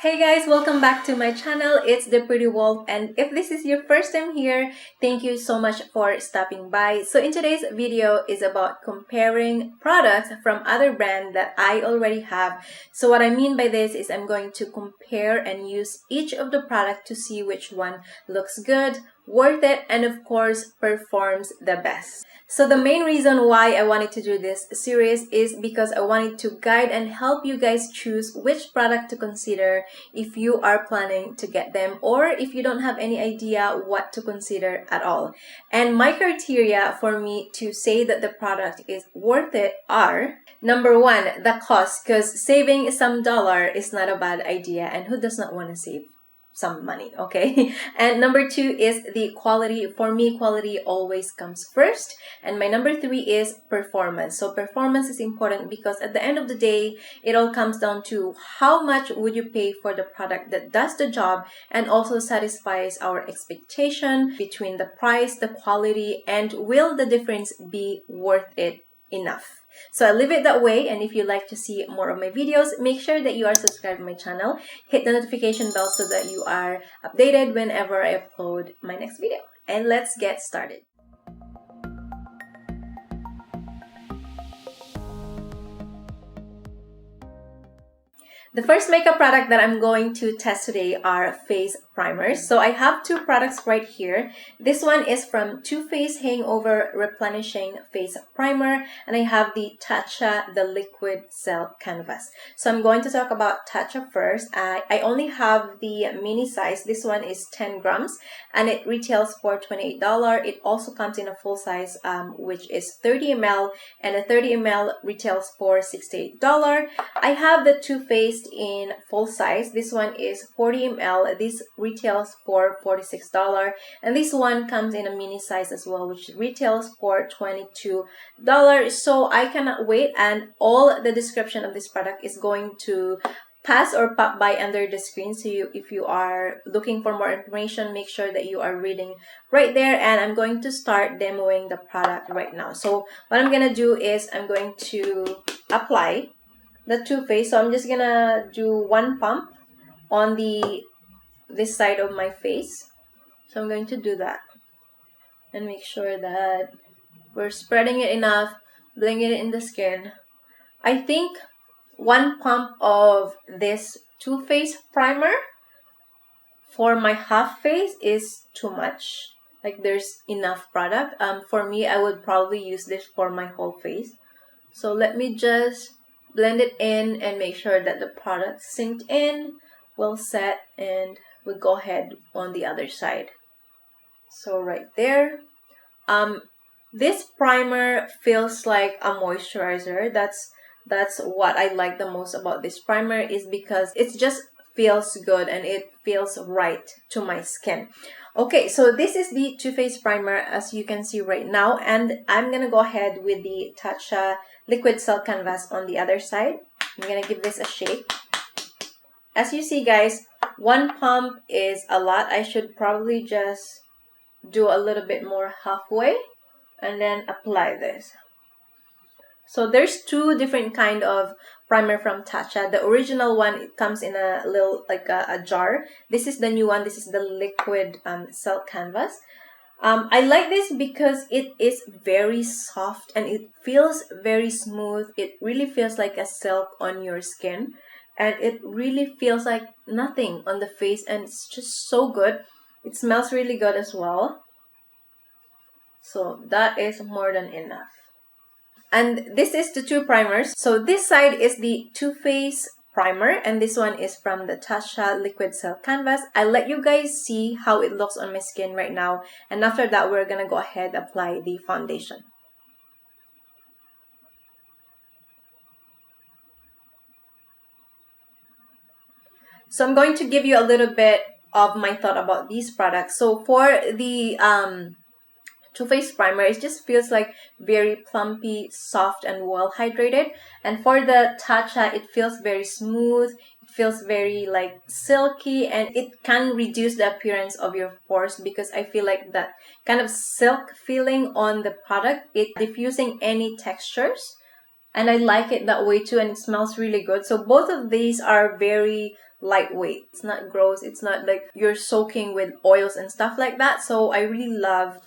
Hey guys, welcome back to my channel. It's the Pretty Wolf, and if this is your first time here, thank you so much for stopping by. So in today's video is about comparing products from other brands that I already have. So what I mean by this is I'm going to compare and use each of the product to see which one looks good, worth it, and of course performs the best. So the main reason why I wanted to do this series is because I wanted to guide and help you guys choose which product to consider if you are planning to get them, or if you don't have any idea what to consider at all. And my criteria for me to say that the product is worth it are: number one, the cost, because saving some dollar is not a bad idea, and who does not want to save some money, okay? And number two is the quality. For me, quality always comes first. And my number three is performance. So performance is important because at the end of the day, it all comes down to how much would you pay for the product that does the job and also satisfies our expectation between the price, the quality, and will the difference be worth it enough? So I leave it that way, and if you like to see more of my videos, make sure that you are subscribed to my channel. Hit the notification bell so that you are updated whenever I upload my next video. And let's get started. The first makeup product that I'm going to test today are face primers. So I have two products right here. This one is from Too Faced Hangover Replenishing Face Primer, and I have the TATCHA, the Liquid Cell Canvas. So I'm going to talk about TATCHA first. I only have the mini size. This one is 10 grams and it retails for $28. It also comes in a full size, which is 30 ml, and a 30 ml retails for $68. I have the Too Faced in full size. This one is 40 ml. This retails for $46, and this one comes in a mini size as well, which retails for $22. So I cannot wait, and all the description of this product is going to pass or pop by under the screen. So if you are looking for more information, make sure that you are reading right there. And I'm going to start demoing the product right now. So what I'm gonna do is I'm going to apply the Too Faced. So I'm just gonna do one pump on this side of my face. So I'm going to do that and make sure that we're spreading it enough, blending it in the skin. I think one pump of this Too Faced primer for my half face is too much. Like, there's enough product. For me, I would probably use this for my whole face. So let me just blend it in and make sure that the product synced in, well set, and we'll go ahead on the other side. So right there. This primer feels like a moisturizer. That's what I like the most about this primer, is because it just feels good and it feels right to my skin. Okay, so this is the Too Faced primer as you can see right now, and I'm gonna go ahead with the TATCHA Liquid Cell Canvas on the other side. I'm gonna give this a shake. As you see, guys, one pump is a lot. I should probably just do a little bit more halfway and then apply this. So there's two different kind of primer from TATCHA. The original one, it comes in a little, like a jar. This is the new one. This is the Liquid Cell Canvas. I like this because it is very soft and it feels very smooth. It really feels like a silk on your skin, and it really feels like nothing on the face, and it's just so good. It smells really good as well. So that is more than enough. And this is the two primers. So this side is the Too Faced primer, and this one is from the TATCHA Liquid Cell Canvas. I'll let you guys see how it looks on my skin right now, and after that we're gonna go ahead and apply the foundation. So I'm going to give you a little bit of my thought about these products. So for the Too Faced primer, it just feels like very plumpy, soft, and well hydrated. And for the TATCHA, it feels very smooth. It feels very like silky, and it can reduce the appearance of your pores, because I feel like that kind of silk feeling on the product, it diffusing any textures, and I like it that way too, and it smells really good. So both of these are very lightweight. It's not gross. It's not like you're soaking with oils and stuff like that. So I really love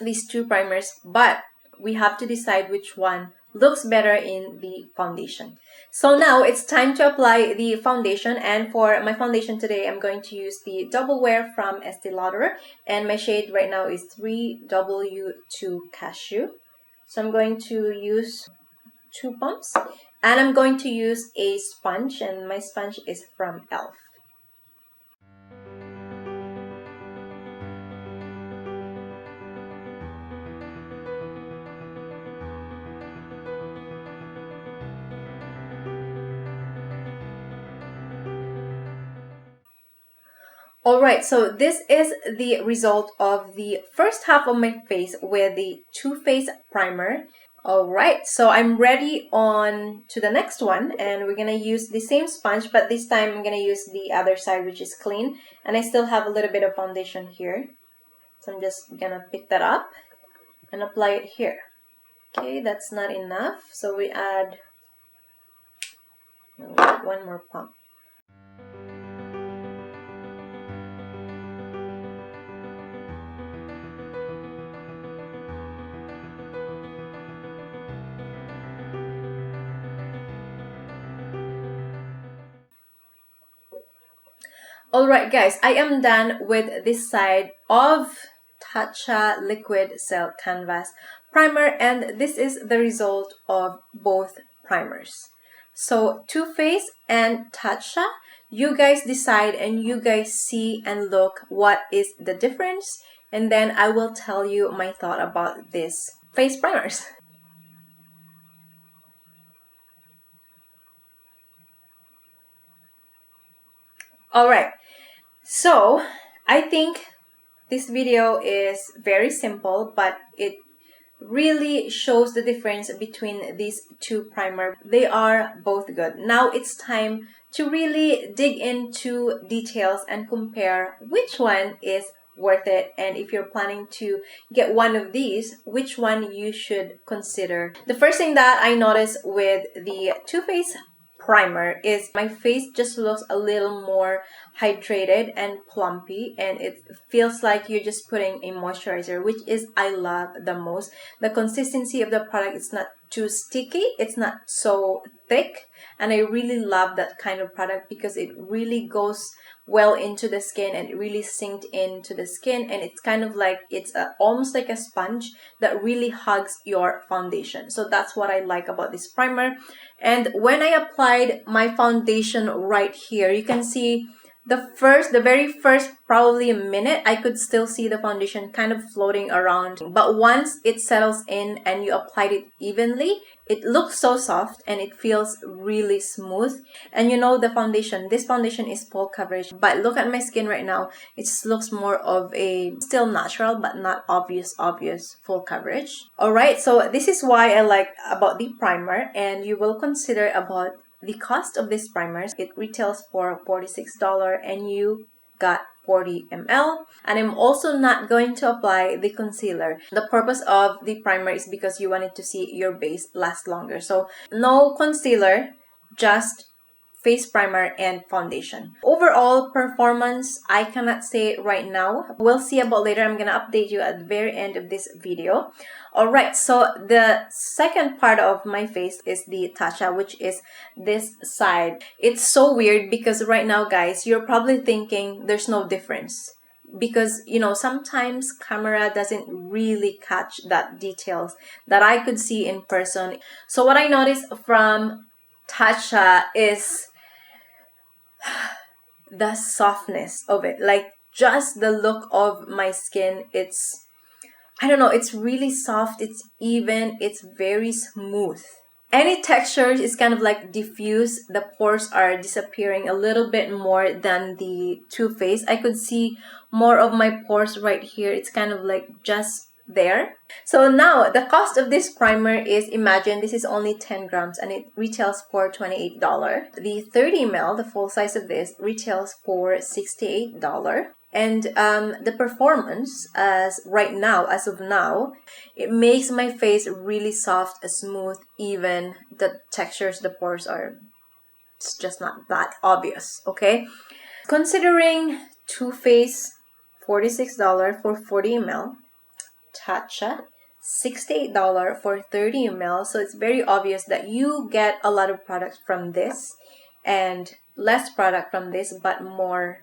these two primers, but we have to decide which one looks better in the foundation. So now it's time to apply the foundation, and for my foundation today, I'm going to use the Double Wear from Estee Lauder, and my shade right now is 3W2 Cashew. So I'm going to use 2 pumps, and I'm going to use a sponge, and my sponge is from e.l.f. Alright, so this is the result of the first half of my face with the Too Faced primer. Alright, so I'm ready on to the next one, and we're gonna use the same sponge, but this time I'm gonna use the other side, which is clean, and I still have a little bit of foundation here. So I'm just gonna pick that up and apply it here. Okay, that's not enough, so we add one more pump. Alright guys, I am done with this side of TATCHA Liquid Cell Canvas Primer, and this is the result of both primers. So Too Faced and TATCHA, you guys decide and you guys see and look what is the difference, and then I will tell you my thought about these face primers. Alright, so I think this video is very simple, but it really shows the difference between these two primers. They are both good. Now it's time to really dig into details and compare which one is worth it, and if you're planning to get one of these, which one you should consider. The first thing that I noticed with the Too Faced primer is my face just looks a little more hydrated and plumpy, and it feels like you're just putting a moisturizer, which is I love the most. The consistency of the product, it's not too sticky, it's not so thick, and I really love that kind of product because it really goes well into the skin and it really sinks into the skin, and it's kind of like it's almost like a sponge that really hugs your foundation. So that's what I like about this primer. And when I applied my foundation right here, you can see the very first probably a minute, I could still see the foundation kind of floating around. But once it settles in and you applied it evenly, it looks so soft and it feels really smooth. And you know, the foundation, this foundation is full coverage, but look at my skin right now. It just looks more of a still natural but not obvious full coverage. Alright, so this is why I like about the primer, and you will consider about the cost of this primers. It retails for $46 and you got 40 ml. And I'm also not going to apply the concealer. The purpose of the primer is because you wanted to see your base last longer. So no concealer, just face primer and foundation. Overall performance, I cannot say right now. We'll see about later. I'm gonna update you at the very end of this video. Alright, so the second part of my face is the TATCHA, which is this side. It's so weird because right now, guys, you're probably thinking there's no difference, because you know, sometimes camera doesn't really catch that details that I could see in person. So what I noticed from TATCHA is the softness of it, like just the look of my skin. It's, I don't know, it's really soft, it's even, it's very smooth. Any texture is kind of like diffuse. The pores are disappearing a little bit more than the Too Faced. I could see more of my pores right here. It's kind of like just there. So now the cost of this primer is, imagine this is only 10 grams and it retails for $28. The 30 ml, the full size of this, retails for $68. And the performance as of now, it makes my face really soft, smooth, even. The textures, the pores are It's just not that obvious, okay? Considering Too Faced $46 for 40 ml, TATCHA $68 for 30 ml, so it's very obvious that you get a lot of products from this and less product from this, but more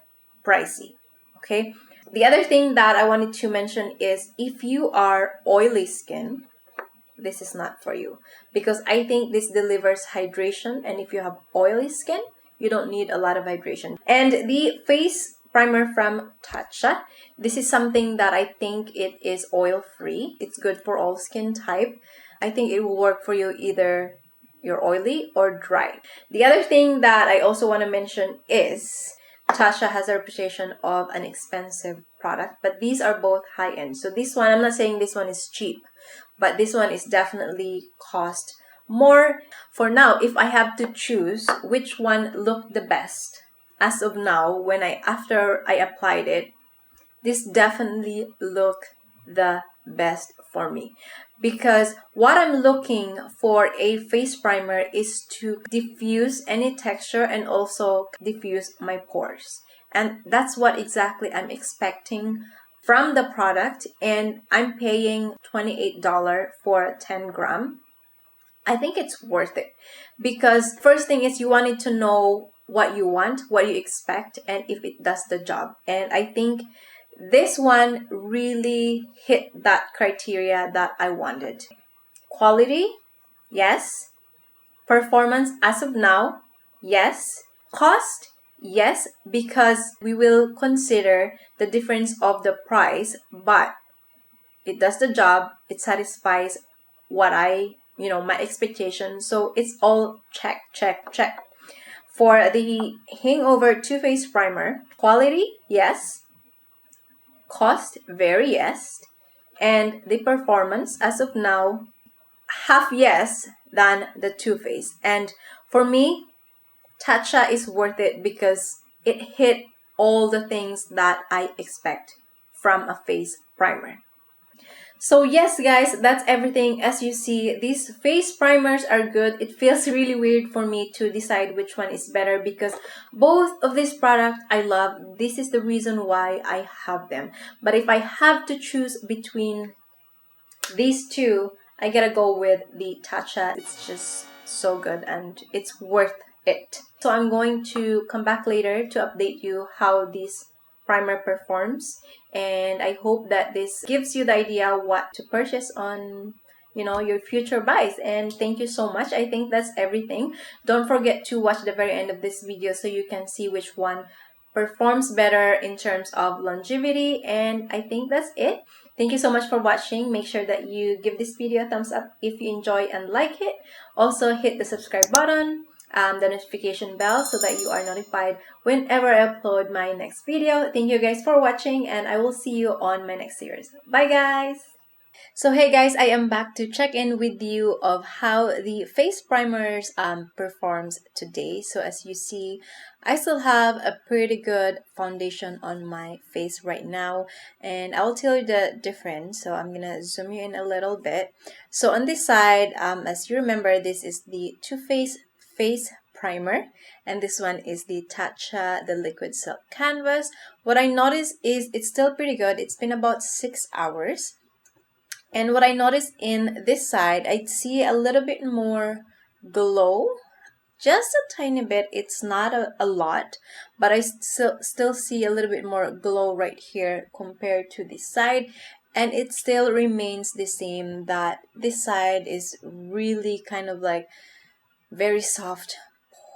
pricey, okay? The other thing that I wanted to mention is if you are oily skin, this is not for you, because I think this delivers hydration, and if you have oily skin, you don't need a lot of hydration. And the face primer from TATCHA, this is something that I think it is oil-free. It's good for all skin type. I think it will work for you either you're oily or dry. The other thing that I also want to mention is TATCHA has a reputation of an expensive product, but these are both high-end. So this one, I'm not saying this one is cheap, but this one is definitely cost more. For now, if I have to choose which one looked the best as of now, after I applied it, this definitely looked the best for me, because what I'm looking for a face primer is to diffuse any texture and also diffuse my pores, and that's what exactly I'm expecting from the product. And I'm paying $28 for 10 gram. I think it's worth it, because first thing is you wanted to know what you want, what you expect, and if it does the job. And I think this one really hit that criteria that I wanted. Quality, yes. Performance as of now, yes. Cost, yes, because we will consider the difference of the price, but it does the job, it satisfies what my expectations. So it's all check, check, check. For the Hangover Too Faced Primer, quality, yes. Cost, very yes. And the performance, as of now, half yes than the Too Faced. And for me, TATCHA is worth it because it hit all the things that I expect from a face primer. So yes guys, that's everything. As you see, these face primers are good. It feels really weird for me to decide which one is better because both of these products I love. This is the reason why I have them. But if I have to choose between these two, I gotta go with the TATCHA. It's just so good and it's worth it. So I'm going to come back later to update you how this primer performs, and I hope that this gives you the idea what to purchase on your future buys. And thank you so much. I think that's everything. Don't forget to watch the very end of this video so you can see which one performs better in terms of longevity. And I think that's it. Thank you so much for watching. Make sure that you give this video a thumbs up if you enjoy and like it. Also hit the subscribe button, the notification bell, so that you are notified whenever I upload my next video. Thank you guys for watching, and I will see you on my next series. Bye guys! So hey guys, I am back to check in with you of how the face primers performs today. So as you see, I still have a pretty good foundation on my face right now, and I'll tell you the difference. So I'm gonna zoom you in a little bit. So on this side, as you remember, this is the Too Faced face primer, and this one is the TATCHA, the liquid silk canvas. What I noticed is it's still pretty good. It's been about 6 hours. And what I noticed in this side, I see a little bit more glow, just a tiny bit. It's not a lot, but I still see a little bit more glow right here compared to this side. And it still remains the same, that this side is really kind of like very soft,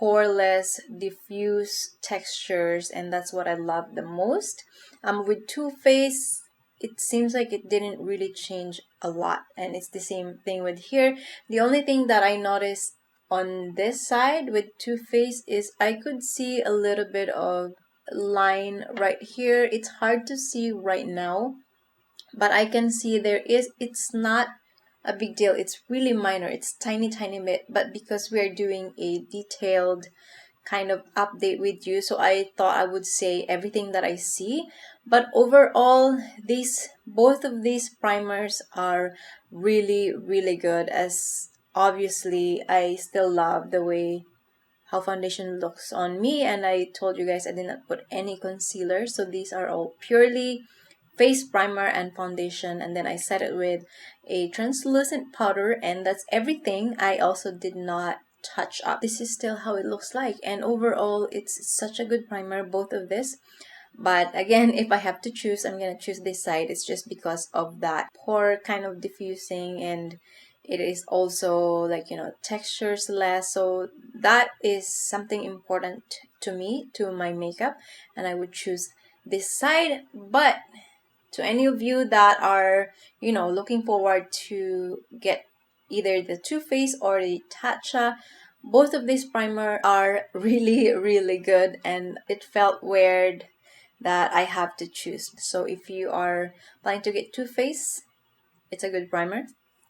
poreless, diffuse textures, and that's what I love the most. With Too Faced, it seems like it didn't really change a lot, and it's the same thing with here. The only thing that I noticed on this side with Too Faced is I could see a little bit of line right here. It's hard to see right now, but I can see there is. It's not a big deal. It's really minor. It's tiny bit, but because we are doing a detailed kind of update with you, so I thought I would say everything that I see. But overall, both of these primers are really good, as obviously I still love the way how foundation looks on me, and I told you guys I did not put any concealer, so these are all purely face primer and foundation, and then I set it with a translucent powder, and that's everything. I also did not touch up. This is still how it looks like, and overall it's such a good primer, both of this. But again, if I have to choose, I'm gonna choose this side. It's just because of that pore kind of diffusing, and it is also like, you know, textures less, so that is something important to me, to my makeup, and I would choose this side. But to any of you that are, you know, looking forward to get either the Too Faced or the TATCHA, both of these primer are really good, and it felt weird that I have to choose. So if you are planning to get Too Faced, it's a good primer.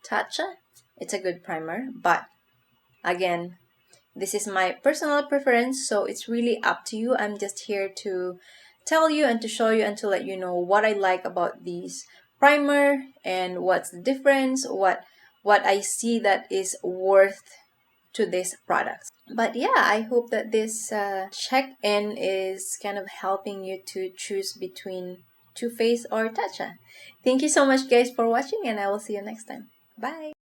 TATCHA, it's a good primer, but again, this is my personal preference, so it's really up to you. I'm just here to tell you and to show you and to let you know what I like about these primer and what's the difference, what I see that is worth to this product. But yeah, I hope that this check-in is kind of helping you to choose between Too Faced or TATCHA. Thank you so much guys for watching, and I will see you next time. Bye!